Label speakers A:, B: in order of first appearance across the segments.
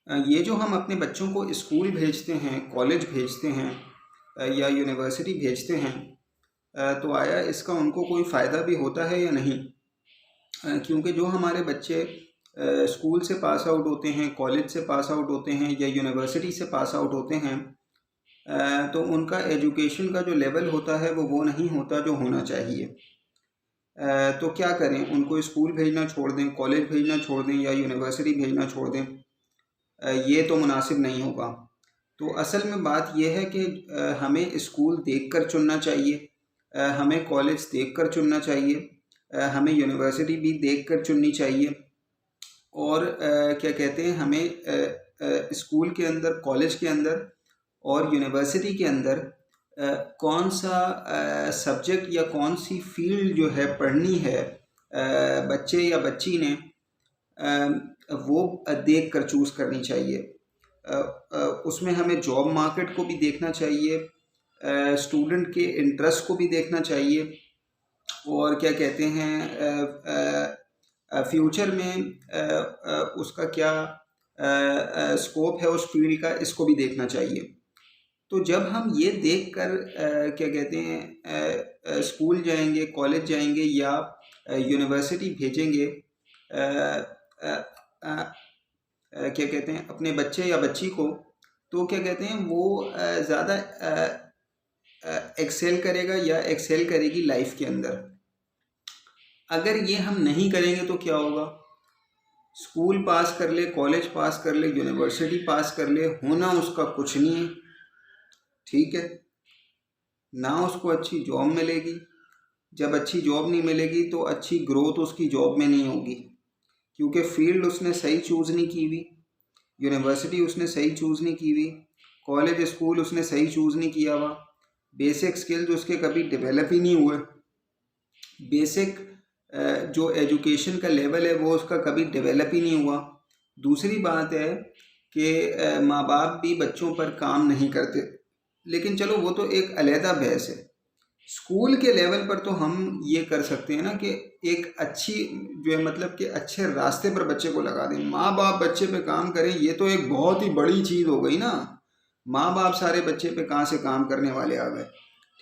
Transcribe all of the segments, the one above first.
A: ये जो हम अपने बच्चों को स्कूल भेजते हैं, कॉलेज भेजते हैं या यूनिवर्सिटी भेजते हैं, तो आया इसका उनको कोई फ़ायदा भी होता है या नहीं? क्योंकि जो हमारे बच्चे स्कूल से पास आउट होते हैं, कॉलेज से पास आउट होते हैं या यूनिवर्सिटी से पास आउट होते हैं, तो उनका एजुकेशन का जो लेवल होता है वो नहीं होता जो होना चाहिए। तो क्या करें? उनको स्कूल भेजना छोड़ दें, कॉलेज भेजना छोड़ दें या यूनिवर्सिटी भेजना छोड़ दें? ये तो मुनासिब नहीं होगा। तो असल में बात यह है कि हमें स्कूल देखकर चुनना चाहिए, हमें कॉलेज देखकर चुनना चाहिए, हमें यूनिवर्सिटी भी देखकर चुननी चाहिए। और क्या कहते हैं, हमें स्कूल के अंदर, कॉलेज के अंदर और यूनिवर्सिटी के अंदर कौन सा सब्जेक्ट या कौन सी फील्ड जो है पढ़नी है बच्चे या बच्ची ने, वो देख कर चूज़ करनी चाहिए। उसमें हमें जॉब मार्केट को भी देखना चाहिए, स्टूडेंट के इंटरेस्ट को भी देखना चाहिए, और क्या कहते हैं फ्यूचर में उसका क्या स्कोप है उस फील्ड का, इसको भी देखना चाहिए। तो जब हम ये देखकर क्या कहते हैं स्कूल जाएंगे, कॉलेज जाएंगे या यूनिवर्सिटी भेजेंगे, क्या कहते हैं अपने बच्चे या बच्ची को, तो क्या कहते हैं वो ज़्यादा एक्सेल करेगा या एक्सेल करेगी लाइफ के अंदर। अगर ये हम नहीं करेंगे तो क्या होगा? स्कूल पास कर ले, कॉलेज पास कर ले, यूनिवर्सिटी पास कर ले, होना उसका कुछ नहीं है, ठीक है? ना उसको अच्छी जॉब मिलेगी। जब अच्छी जॉब नहीं मिलेगी तो अच्छी ग्रोथ उसकी जॉब में नहीं होगी, क्योंकि फील्ड उसने सही चूज़ नहीं की हुई, यूनिवर्सिटी उसने सही चूज़ नहीं की हुई, कॉलेज स्कूल उसने सही चूज़ नहीं किया हुआ, बेसिक स्किल्स उसके कभी डेवलप ही नहीं हुए, बेसिक जो एजुकेशन का लेवल है वो उसका कभी डेवलप ही नहीं हुआ। दूसरी बात है कि माँ बाप भी बच्चों पर काम नहीं करते, लेकिन चलो वो तो एक अलहदा बहस है। स्कूल के लेवल पर तो हम ये कर सकते हैं ना कि एक अच्छी जो है, मतलब कि अच्छे रास्ते पर बच्चे को लगा दें। माँ बाप बच्चे पे काम करें, ये तो एक बहुत ही बड़ी चीज़ हो गई ना। माँ बाप सारे बच्चे पे कहाँ से काम करने वाले आ गए,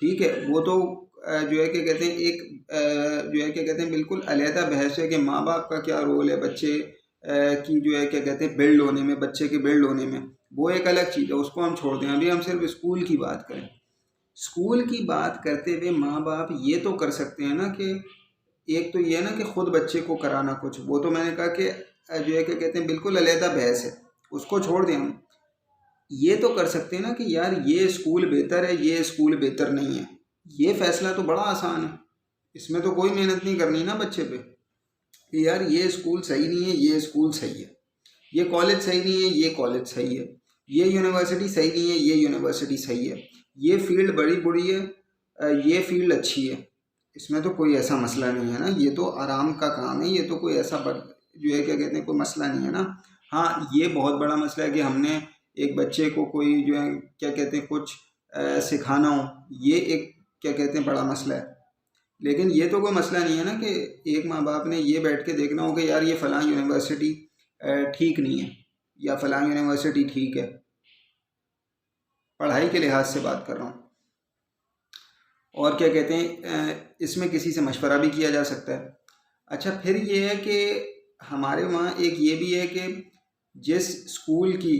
A: ठीक है? वो तो जो है क्या कहते हैं एक जो है क्या कहते हैं बिल्कुल अलहदा बहस है कि माँ बाप का क्या रोल है बच्चे की जो है क्या कहते हैं बिल्ड होने में, बच्चे के बिल्ड होने में। वो एक अलग चीज़ है, उसको हम छोड़ दें। अभी हम सिर्फ स्कूल की बात करें। स्कूल की बात करते हुए माँ बाप ये तो कर सकते हैं ना कि एक तो ये है ना कि खुद बच्चे को कराना कुछ, वो तो मैंने कहा कि जो है क्या कहते हैं बिल्कुल अलहदा बहस है, उसको छोड़ दें हम। ये तो कर सकते हैं ना कि यार ये स्कूल बेहतर है, ये स्कूल बेहतर नहीं है। ये फैसला तो बड़ा आसान है, इसमें तो कोई मेहनत नहीं करनी ना बच्चे पे कि यार ये स्कूल सही नहीं है, ये स्कूल सही है, ये कॉलेज सही नहीं है, ये कॉलेज सही है, ये यूनिवर्सिटी सही नहीं है, ये यूनिवर्सिटी सही है, ये फील्ड बड़ी बुरी है, ये फील्ड अच्छी है। इसमें तो कोई ऐसा मसला नहीं है ना, ये तो आराम का काम है, ये तो कोई ऐसा जो है क्या कहते हैं कोई मसला नहीं है ना। हाँ, ये बहुत बड़ा मसला है कि हमने एक बच्चे को कोई जो है क्या कहते हैं कुछ सिखाना हो, ये एक क्या कहते हैं बड़ा मसला है। लेकिन ये तो कोई मसला नहीं है ना कि एक माँ बाप ने ये बैठ के देखना हो कि यार ये फ़लाँ यूनिवर्सिटी ठीक नहीं है या फ़लाँ यूनिवर्सिटी ठीक है। पढ़ाई के लिहाज से बात कर रहा हूँ। और क्या कहते हैं इसमें किसी से मशवरा भी किया जा सकता है। अच्छा, फिर ये है कि हमारे वहाँ एक ये भी है कि जिस स्कूल की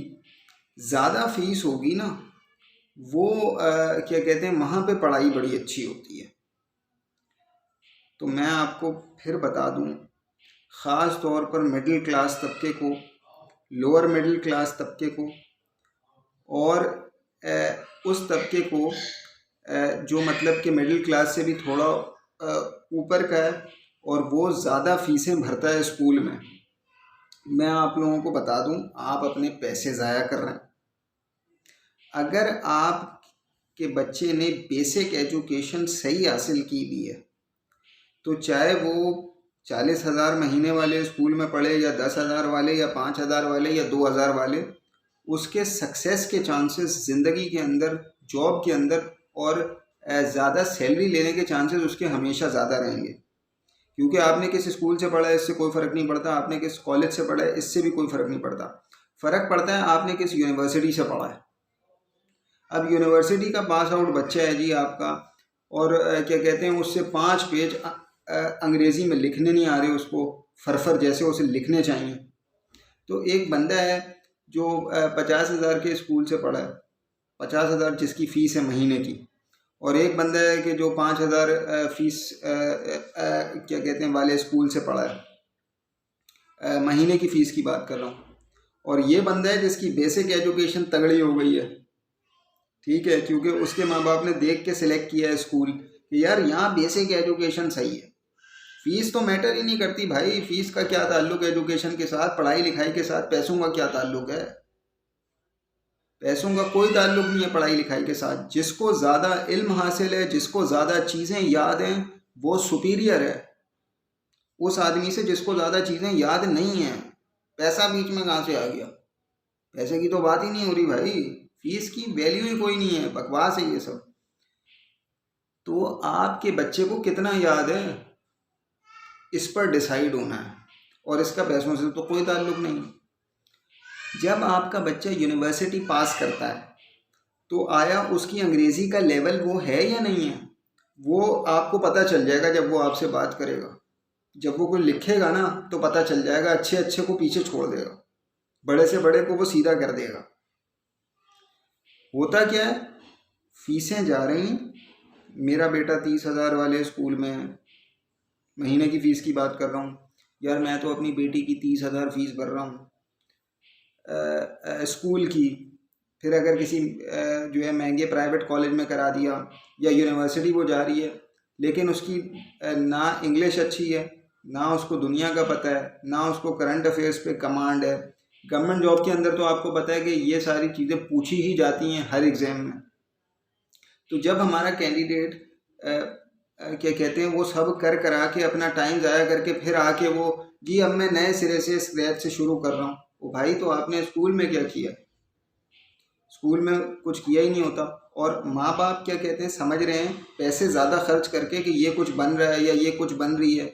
A: ज़्यादा फीस होगी ना, वो क्या कहते हैं वहाँ पे पढ़ाई बड़ी अच्छी होती है। तो मैं आपको फिर बता दूँ, ख़ास तौर पर मिडिल क्लास तबके को, लोअर मिडिल क्लास तबके को और उस तबके को जो मतलब कि मिडिल क्लास से भी थोड़ा ऊपर का है और वो ज़्यादा फ़ीसें भरता है स्कूल में, मैं आप लोगों को बता दूं, आप अपने पैसे ज़ाया कर रहे हैं। अगर आपके बच्चे ने बेसिक एजुकेशन सही हासिल की भी है, तो चाहे वो 40,000 महीने वाले स्कूल में पढ़े या 10,000 वाले या 5,000 वाले या 2,000 वाले, उसके सक्सेस के चांसेस ज़िंदगी के अंदर, जॉब के अंदर और ज़्यादा सैलरी लेने के चांसेस उसके हमेशा ज़्यादा रहेंगे। क्योंकि आपने किस स्कूल से पढ़ा है इससे कोई फ़र्क नहीं पड़ता, आपने किस कॉलेज से पढ़ा है इससे भी कोई फ़र्क नहीं पड़ता। फ़र्क पड़ता है आपने किस यूनिवर्सिटी से पढ़ा है। अब यूनिवर्सिटी का पास आउट बच्चा है जी आपका, और क्या कहते हैं, उससे 5 पेज अंग्रेज़ी में लिखने नहीं आ रहे उसको, फरफर जैसे उसे लिखने चाहिए। तो एक बंदा है जो 50,000 के स्कूल से पढ़ा है, 50,000 जिसकी फ़ीस है महीने की, और एक बंदा है कि जो 5,000 फ़ीस क्या कहते हैं वाले स्कूल से पढ़ा है, महीने की फ़ीस की बात कर रहा हूँ। और ये बंदा है जिसकी बेसिक एजुकेशन तगड़ी हो गई है, ठीक है, क्योंकि उसके माँ बाप ने देख के सिलेक्ट किया है स्कूल कि यार यहाँ बेसिक एजुकेशन सही है। फीस तो मैटर ही नहीं करती भाई, फीस का क्या ताल्लुक है एजुकेशन के साथ, पढ़ाई लिखाई के साथ पैसों का क्या ताल्लुक है? पैसों का कोई ताल्लुक नहीं है पढ़ाई लिखाई के साथ। जिसको ज़्यादा इल्म हासिल है, जिसको ज़्यादा चीज़ें याद हैं, वो सुपीरियर है उस आदमी से जिसको ज़्यादा चीज़ें याद नहीं हैं। पैसा बीच में कहाँ से आ गया? पैसे की तो बात ही नहीं हो रही भाई, फीस की वैल्यू ही कोई नहीं है, बकवास है ये सब। तो आपके बच्चे को कितना याद है इस पर डिसाइड होना है, और इसका पैसों से तो कोई ताल्लुक नहीं। जब आपका बच्चा यूनिवर्सिटी पास करता है तो आया उसकी अंग्रेज़ी का लेवल वो है या नहीं है, वो आपको पता चल जाएगा जब वो आपसे बात करेगा। जब वो कोई लिखेगा ना तो पता चल जाएगा, अच्छे अच्छे को पीछे छोड़ देगा, बड़े से बड़े को वो सीधा कर देगा। होता क्या है, फीसें जा रही हैं, मेरा बेटा 30,000 वाले स्कूल में है, महीने की फ़ीस की बात कर रहा हूँ यार, मैं तो अपनी बेटी की 30,000 फीस भर रहा हूँ स्कूल की। फिर अगर किसी जो है महंगे प्राइवेट कॉलेज में करा दिया या यूनिवर्सिटी वो जा रही है, लेकिन उसकी ना इंग्लिश अच्छी है, ना उसको दुनिया का पता है, ना उसको करंट अफेयर्स पे कमांड है। गवर्नमेंट जॉब के अंदर तो आपको पता है कि ये सारी चीज़ें पूछी ही जाती हैं हर एग्ज़ाम में। तो जब हमारा कैंडिडेट क्या कहते हैं वो सब कर करा के अपना टाइम ज़ाया करके फिर आके वो जी अब मैं नए सिरे से स्क्रैच से शुरू कर रहा हूँ, वो भाई तो आपने स्कूल में क्या किया? स्कूल में कुछ किया ही नहीं होता। और माँ बाप क्या कहते हैं, समझ रहे हैं पैसे ज़्यादा खर्च करके कि ये कुछ बन रहा है या ये कुछ बन रही है।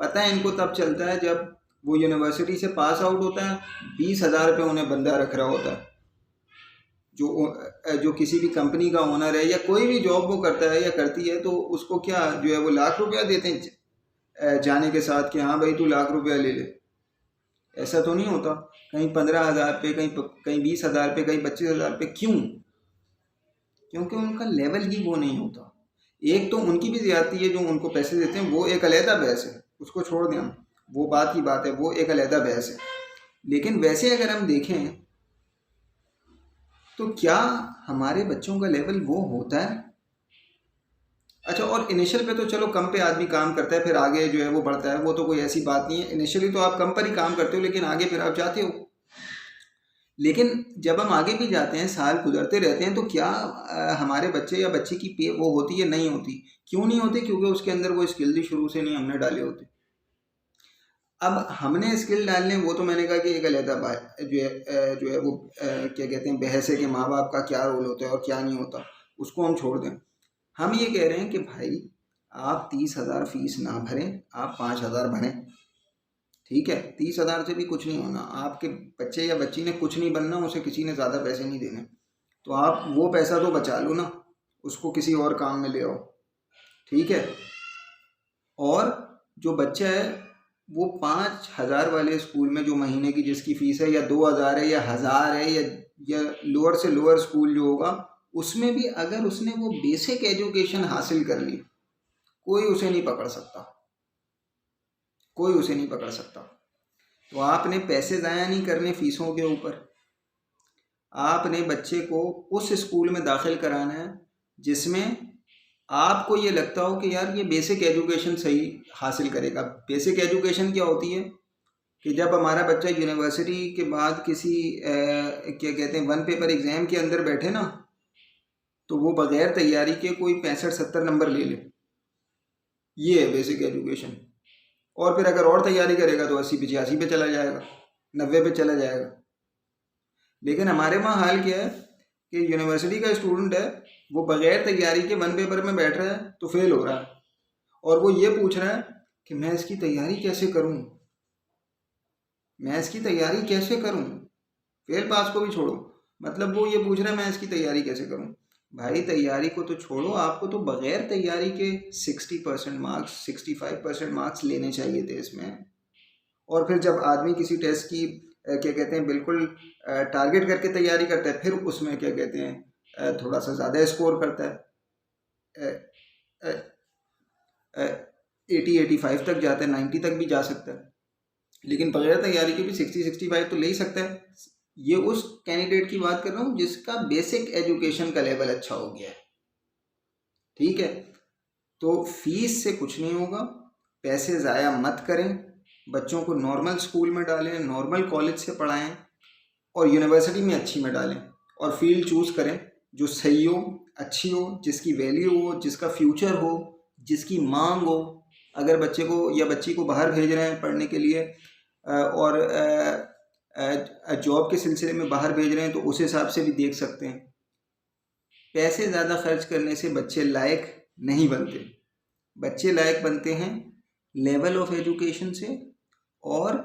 A: पता है इनको तब चलता है जब वो यूनिवर्सिटी से पास आउट होता है, 20,000 रुपये उन्हें बंदा रख रहा होता है, जो किसी भी कंपनी का ओनर है या कोई भी जॉब वो करता है या करती है, तो उसको क्या जो है वो लाख रुपया देते हैं जाने के साथ कि हाँ भाई तू लाख रुपया ले ले। ऐसा तो नहीं होता, कहीं 15,000 पे, कहीं 20,000 पे, कहीं 25,000 पे। क्यों? क्योंकि उनका लेवल ही वो नहीं होता। एक तो उनकी भी ज़्यादती है, जो उनको पैसे देते हैं वो एक अलहदा बहस है, उसको छोड़ दें हम, वो बात की बात है, वो एक अलहदा बहस है। लेकिन वैसे अगर हम देखें तो क्या हमारे बच्चों का लेवल वो होता है? अच्छा, और इनिशियल पे तो चलो कम पे आदमी काम करता है, फिर आगे जो है वो बढ़ता है, वो तो कोई ऐसी बात नहीं है। इनिशियली तो आप कम पर ही काम करते हो, लेकिन आगे फिर आप जाते हो। लेकिन जब हम आगे भी जाते हैं, साल गुजरते रहते हैं, तो क्या हमारे बच्चे या बच्ची की पे वो होती है? नहीं होती। क्यों नहीं होती? क्योंकि उसके अंदर वो स्किल ही शुरू से नहीं हमने डाले होते। अब हमने स्किल डालने, वो तो मैंने कहा कि एक अलहदा बात जो है वो क्या कहते हैं बहस है कि माँ बाप का क्या रोल होता है और क्या नहीं होता, उसको हम छोड़ दें। हम ये कह रहे हैं कि भाई आप 30,000 फीस ना भरें, आप 5,000 भरें, ठीक है। 30,000 से भी कुछ नहीं होना, आपके बच्चे या बच्ची ने कुछ नहीं बनना, उसे किसी ने ज़्यादा पैसे नहीं देने, तो आप वो पैसा तो बचा लो ना, उसको किसी और काम में ले आओ, ठीक है। और जो बच्चा है वो 5,000 वाले स्कूल में जो महीने की जिसकी फ़ीस है, या 2,000 है या 1,000 है, या लोअर से लोअर स्कूल जो होगा, उसमें भी अगर उसने वो बेसिक एजुकेशन हासिल कर ली, कोई उसे नहीं पकड़ सकता, कोई उसे नहीं पकड़ सकता। तो आपने पैसे ज़ाया नहीं करने फ़ीसों के ऊपर, आपने बच्चे को उस स्कूल में दाखिल कराना है जिसमें आपको ये लगता हो कि यार ये बेसिक एजुकेशन सही हासिल करेगा। बेसिक एजुकेशन क्या होती है कि जब हमारा बच्चा यूनिवर्सिटी के बाद किसी क्या कहते हैं 1 पेपर एग्ज़ाम के अंदर बैठे ना, तो वो बग़ैर तैयारी के कोई 65-70 नंबर ले ले, ये है बेसिक एजुकेशन। और फिर अगर और तैयारी करेगा तो 80-85 पे चला जाएगा, 90 पे चला जाएगा। लेकिन हमारे वहाँ हाल क्या है कि यूनिवर्सिटी का स्टूडेंट है, वो बग़ैर तैयारी के 1 पेपर में बैठ रहा है तो फेल हो रहा है, और वो ये पूछ रहा है कि मैं इसकी तैयारी कैसे करूँ, मैं इसकी तैयारी कैसे करूँ। फेल पास को भी छोड़ो, मतलब वो ये पूछ रहा है मैं इसकी तैयारी कैसे करूँ। भाई तैयारी को तो छोड़ो, आपको तो बगैर तैयारी के 60% मार्क्स 65% मार्क्स लेने चाहिए थे इसमें। और फिर जब आदमी किसी टेस्ट की क्या कहते हैं बिल्कुल टारगेट करके तैयारी करता है, फिर उसमें क्या कहते हैं थोड़ा सा ज़्यादा स्कोर करता है, 80-85 तक जाता है, 90 तक भी जा सकता है, लेकिन बगैर तैयारी के भी 60-65 तो ले ही सकता है। ये उस कैंडिडेट की बात कर रहा हूँ जिसका बेसिक एजुकेशन का लेवल अच्छा हो गया है, ठीक है। तो फीस से कुछ नहीं होगा, पैसे ज़ाया मत करें, बच्चों को नॉर्मल स्कूल में डालें, नॉर्मल कॉलेज से पढ़ाएं और यूनिवर्सिटी में अच्छी में डालें, और फील्ड चूज़ करें जो सही हो, अच्छी हो, जिसकी वैल्यू हो, जिसका फ्यूचर हो, जिसकी मांग हो। अगर बच्चे को या बच्ची को बाहर भेज रहे हैं पढ़ने के लिए और जॉब के सिलसिले में बाहर भेज रहे हैं तो उस हिसाब से भी देख सकते हैं। पैसे ज़्यादा खर्च करने से बच्चे लायक नहीं बनते, बच्चे लायक बनते हैं लेवल ऑफ एजुकेशन से और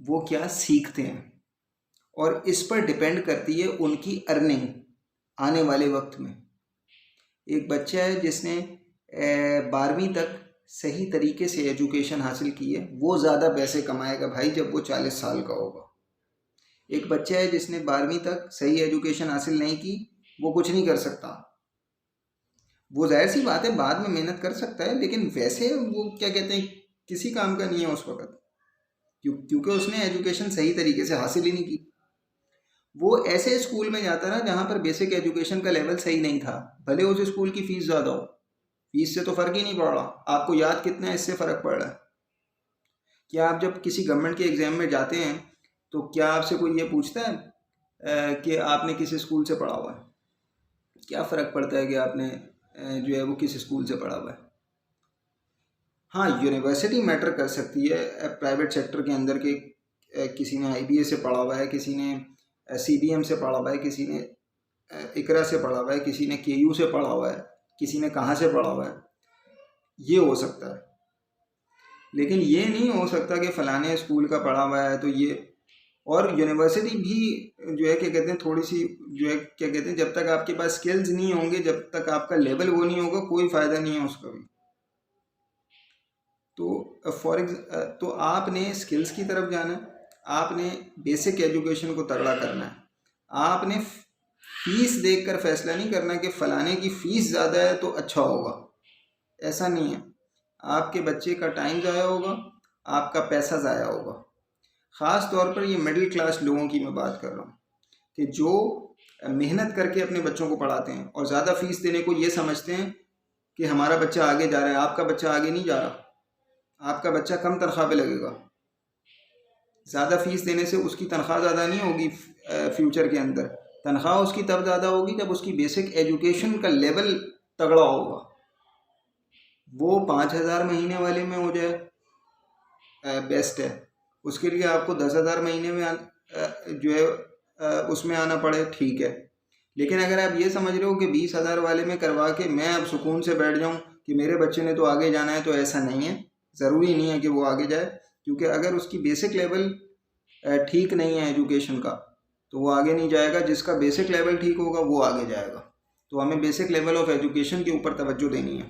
A: वो क्या सीखते हैं, और इस पर डिपेंड करती है उनकी अर्निंग आने वाले वक्त में। एक बच्चा है जिसने 12वीं तक सही तरीके से एजुकेशन हासिल की है, वो ज़्यादा पैसे कमाएगा भाई जब वो 40 साल का होगा। एक बच्चा है जिसने 12वीं तक सही एजुकेशन हासिल नहीं की, वो कुछ नहीं कर सकता। वो जाहिर सी बात है बाद में मेहनत कर सकता है, लेकिन वैसे वो क्या कहते हैं किसी काम का नहीं है उस वक्त, क्योंकि उसने एजुकेशन सही तरीके से हासिल ही नहीं की। वो ऐसे स्कूल में जाता रहा जहाँ पर बेसिक एजुकेशन का लेवल सही नहीं था, भले उस स्कूल की फ़ीस ज़्यादा हो, फीस से तो फ़र्क ही नहीं पड़ रहा। आपको याद कितना है इससे फ़र्क पड़ रहा है। क्या आप जब किसी गवर्नमेंट के एग्ज़ाम में जाते हैं तो क्या आपसे कोई ये पूछता है कि आपने किस स्कूल से पढ़ा हुआ है? क्या फ़र्क पड़ता है कि आपने जो है वो किस स्कूल से पढ़ा हुआ है। हाँ, यूनिवर्सिटी मैटर कर सकती है प्राइवेट सेक्टर के अंदर के, किसी ने IBA से पढ़ा हुआ है, किसी ने CBM से पढ़ा हुआ है, किसी ने इकरा से पढ़ा हुआ है, किसी ने KU से पढ़ा हुआ है, किसी ने कहाँ से पढ़ा हुआ है, ये हो सकता है। लेकिन ये नहीं हो सकता कि फ़लाने स्कूल का पढ़ा हुआ है तो ये। और यूनिवर्सिटी भी जो है क्या कहते हैं थोड़ी सी जो है क्या कहते हैं, जब तक आपके पास स्किल्स नहीं होंगे, जब तक आपका लेवल वो नहीं होगा, कोई फ़ायदा नहीं है उसका भी। तो तो आपने स्किल्स की तरफ जाना है, आपने बेसिक एजुकेशन को तगड़ा करना है। आपने फीस देखकर फैसला नहीं करना कि फ़लाने की फ़ीस ज़्यादा है तो अच्छा होगा, ऐसा नहीं है। आपके बच्चे का टाइम ज़ाया होगा, आपका पैसा ज़ाया होगा। ख़ास तौर पर ये मिडिल क्लास लोगों की मैं बात कर रहा हूँ कि जो मेहनत करके अपने बच्चों को पढ़ाते हैं और ज़्यादा फ़ीस देने को ये समझते हैं कि हमारा बच्चा आगे जा रहा है। आपका बच्चा आगे नहीं जा रहा, आपका बच्चा कम तनख्वाह पे लगेगा। ज़्यादा फ़ीस देने से उसकी तनख्वाह ज़्यादा नहीं होगी, फ्यूचर के अंदर तनख्वाह उसकी तब ज़्यादा होगी जब उसकी बेसिक एजुकेशन का लेवल तगड़ा होगा। वो 5,000 महीने वाले में हो जाए बेस्ट है, उसके लिए आपको 10,000 महीने में जो है उसमें आना पड़े, ठीक है। लेकिन अगर आप ये समझ रहे हो कि 20,000 वाले में करवा के मैं अब सुकून से बैठ जाऊं कि मेरे बच्चे ने तो आगे जाना है, तो ऐसा नहीं है। ज़रूरी नहीं है कि वो आगे जाए, क्योंकि अगर उसकी बेसिक लेवल ठीक नहीं है एजुकेशन का तो वो आगे नहीं जाएगा। जिसका बेसिक लेवल ठीक होगा वो आगे जाएगा। तो हमें बेसिक लेवल ऑफ एजुकेशन के ऊपर तवज्जो देनी है।